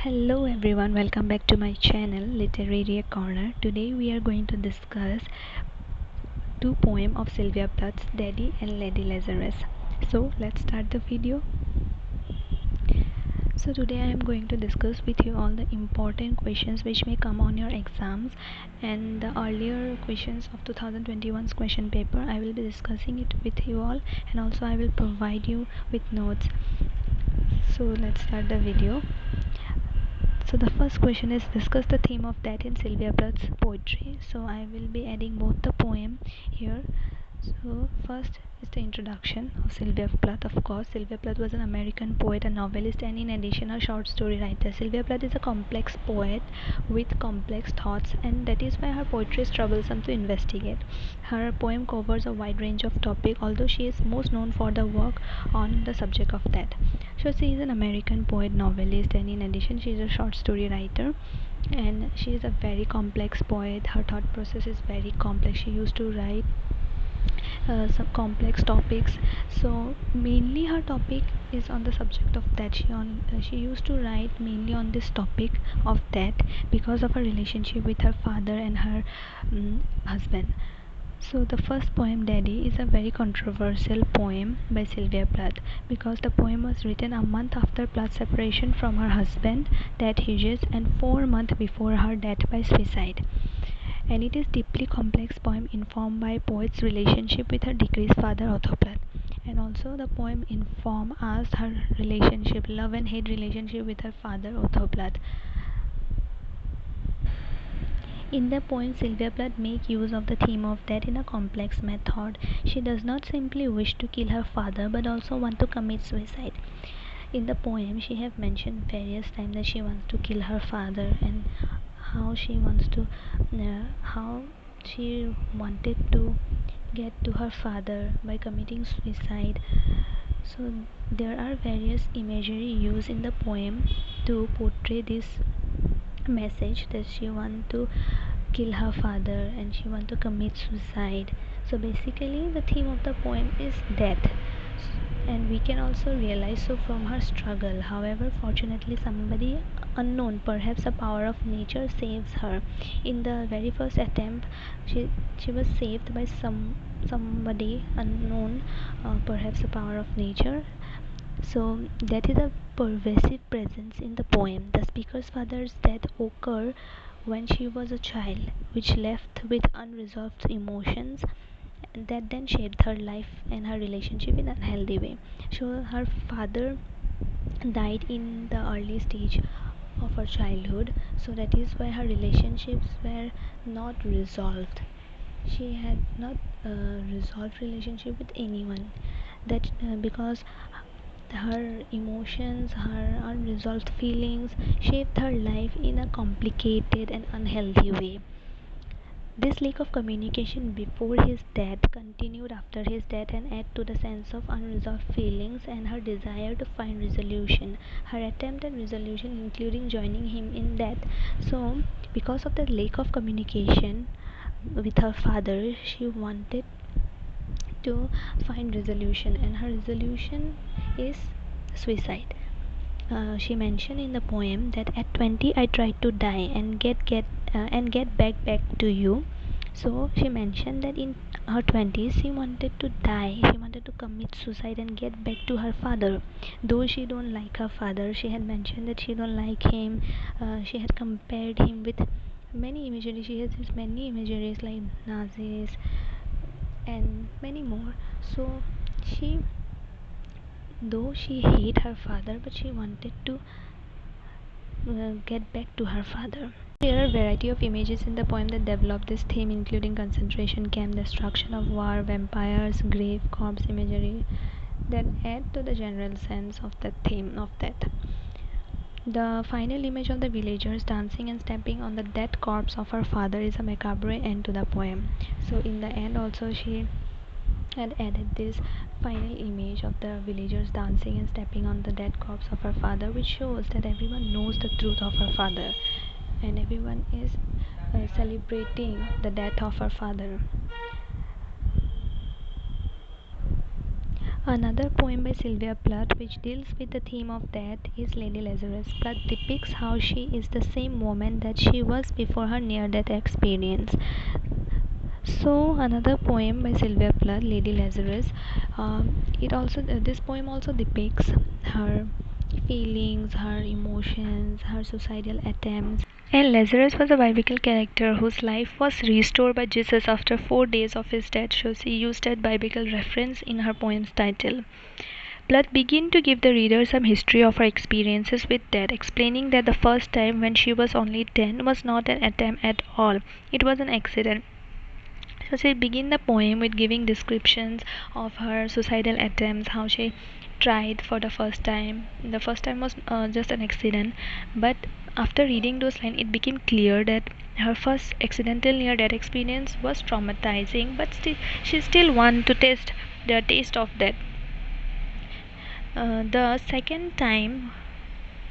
Hello everyone, welcome back to my channel Literaria Corner. Today we are going to discuss two poems of Sylvia Plath's Daddy and Lady Lazarus. So let's start the video. So today I am going to discuss with you all the important questions which may come on your exams and the earlier questions of 2021's question paper. I will be discussing it with you all, and also I will provide you with notes. So let's start the video. So the first question is, discuss the theme of that in Sylvia Plath's poetry. So I will be adding both the poem here. So first is the introduction of Sylvia Plath. Of course, Sylvia Plath was an American poet and novelist, and in addition a short story writer. Sylvia Plath is a complex poet with complex thoughts, and that is why her poetry is troublesome to investigate. Her poem covers a wide range of topics, although she is most known for the work on the subject of death. So she is an American poet, novelist, and in addition she is a short story writer, and she is a very complex poet. Her thought process is very complex. She used to write some complex topics. So mainly her topic is on the subject of death. She used to write mainly on this topic of death because of her relationship with her father and her husband. So the first poem, Daddy, is a very controversial poem by Sylvia Plath because the poem was written a month after Plath's separation from her husband, Ted Hughes, and 4 months before her death by suicide. And it is deeply complex poem informed by poet's relationship with her deceased father, Otto Plath. And also the poem inform us her relationship, love and hate relationship with her father, Otto Plath. In the poem, Sylvia Plath makes use of the theme of death in a complex method. She does not simply wish to kill her father but also want to commit suicide. In the poem, she have mentioned various times that she wants to kill her father, and how she wanted to get to her father by committing suicide. So there are various imagery used in the poem to portray this message that she want to kill her father and she want to commit suicide. So basically the theme of the poem is death, and we can also realize so from her struggle. However, fortunately somebody unknown, perhaps a power of nature, saves her. In the very first attempt, she was saved by somebody unknown, perhaps a power of nature. So that is a pervasive presence in the poem. The speaker's father's death occurred when she was a child, which left with unresolved emotions that then shaped her life and her relationship in an unhealthy way. So her father died in the early stage of her childhood, so that is why her relationships were not resolved. She had not resolved relationship with anyone, that because her emotions, her unresolved feelings shaped her life in a complicated and unhealthy way. This lack of communication before his death continued after his death and added to the sense of unresolved feelings and her desire to find resolution. Her attempt at resolution including joining him in death. So because of the lack of communication with her father, she wanted to find resolution, and her resolution is suicide. She mentioned in the poem that at 20 I tried to die and get back to you. So she mentioned that in her 20s she wanted to die. She wanted to commit suicide and get back to her father. Though she don't like her father, she had mentioned that she don't like him. She had compared him with many imagery. She has used many imageries like Nazis and many more. So she, though she hate her father, but she wanted to get back to her father. There are a variety of images in the poem that develop this theme, including concentration camp, destruction of war, vampires, grave, corpse imagery that add to the general sense of the theme of death. The final image of the villagers dancing and stepping on the dead corpse of her father is a macabre end to the poem. So in the end also she had added this final image of the villagers dancing and stepping on the dead corpse of her father, which shows that everyone knows the truth of her father and everyone is celebrating the death of her father. Another poem by Sylvia Plath, which deals with the theme of death, is Lady Lazarus. Plath depicts how she is the same woman that she was before her near-death experience. So another poem by Sylvia Plath, Lady Lazarus. This poem also depicts her feelings, her emotions, her suicidal attempts. And Lazarus was a biblical character whose life was restored by Jesus after 4 days of his death, so she used that biblical reference in her poem's title. Plath began to give the reader some history of her experiences with death, explaining that the first time when she was only 10 was not an attempt at all, it was an accident. So she began the poem with giving descriptions of her suicidal attempts, how she tried for the first time. The first time was just an accident, but after reading those lines, it became clear that her first accidental near-death experience was traumatizing, but she still wanted to taste the taste of death. The second time,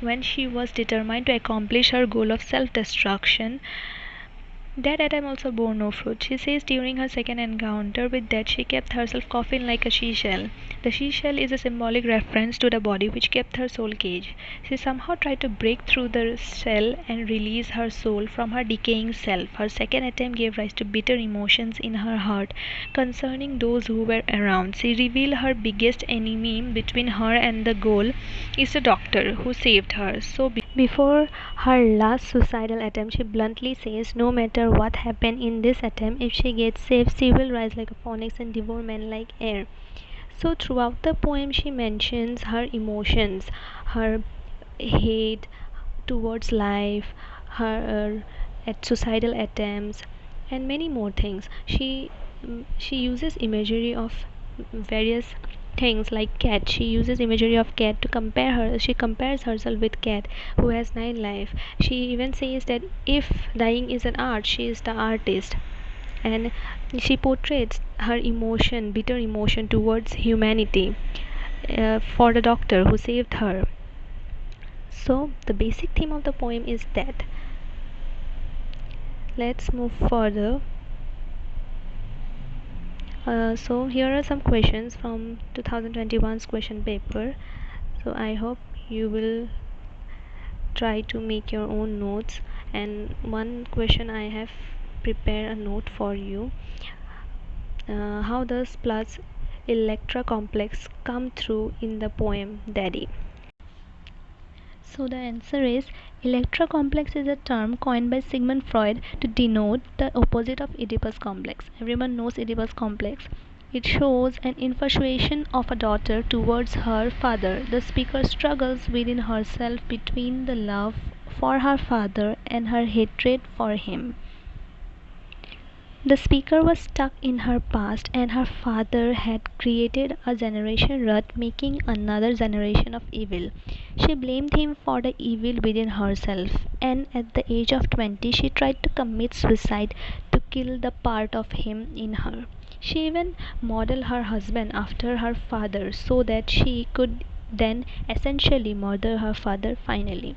when she was determined to accomplish her goal of self-destruction, that attempt also bore no fruit. She says during her second encounter with death, she kept herself coughing like a seashell. The seashell is a symbolic reference to the body which kept her soul caged. She somehow tried to break through the shell and release her soul from her decaying self. Her second attempt gave rise to bitter emotions in her heart concerning those who were around. She revealed her biggest enemy between her and the goal is the doctor who saved her. So before her last suicidal attempt, she bluntly says, no matter what happened in this attempt, if she gets saved, she will rise like a phoenix and devour men like air. So throughout the poem, she mentions her emotions, her hate towards life, her suicidal attempts, and many more things. She uses imagery of various things like cat. She uses imagery of cat to compare her. She compares herself with cat who has 9 lives. She even says that if dying is an art, she is the artist. And she portrays her emotion, bitter emotion towards humanity, for the doctor who saved her. So the basic theme of the poem is death. Let's move further. So here are some questions from 2021's question paper. So I hope you will try to make your own notes, and one question I have prepared a note for you. How does Plath's Electra complex come through in the poem Daddy? So the answer is Electra complex is a term coined by Sigmund Freud to denote the opposite of Oedipus complex. Everyone knows Oedipus complex. It shows an infatuation of a daughter towards her father. The speaker struggles within herself between the love for her father and her hatred for him. The speaker was stuck in her past, and her father had created a generation rut, making another generation of evil. She blamed him for the evil within herself, and at the age of 20, she tried to commit suicide to kill the part of him in her. She even modeled her husband after her father so that she could then essentially murder her father finally.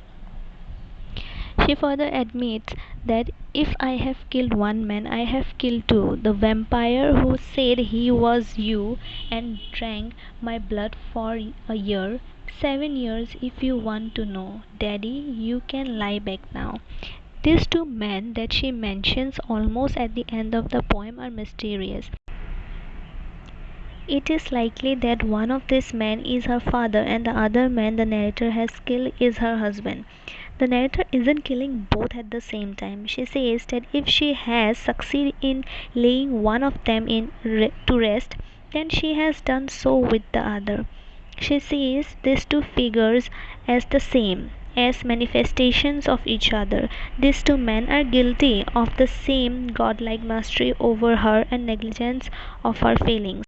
She further admits that if I have killed one man, I have killed two. The vampire who said he was you and drank my blood for a year, 7 years if you want to know. Daddy, you can lie back now. These two men that she mentions almost at the end of the poem are mysterious. It is likely that one of these men is her father and the other man the narrator has killed is her husband. The narrator isn't killing both at the same time. She says that if she has succeeded in laying one of them to rest, then she has done so with the other. She sees these two figures as the same, as manifestations of each other. These two men are guilty of the same godlike mastery over her and negligence of her feelings.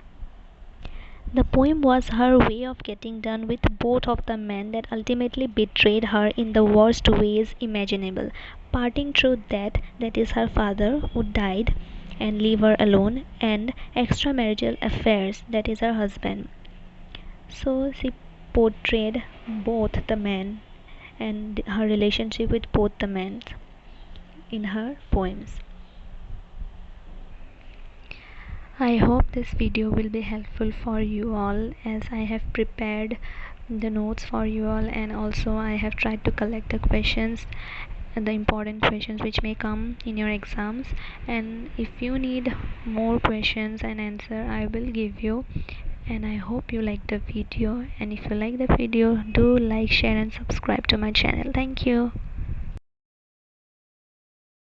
The poem was her way of getting done with both of the men that ultimately betrayed her in the worst ways imaginable, parting through death, that is her father, who died and leave her alone, and extramarital affairs, that is her husband. So she portrayed both the men and her relationship with both the men in her poems. I hope this video will be helpful for you all, as I have prepared the notes for you all, and also I have tried to collect the questions and the important questions which may come in your exams. And if you need more questions and answer, I will give you. And I hope you like the video, and if you like the video, do like, share and subscribe to my channel. Thank you.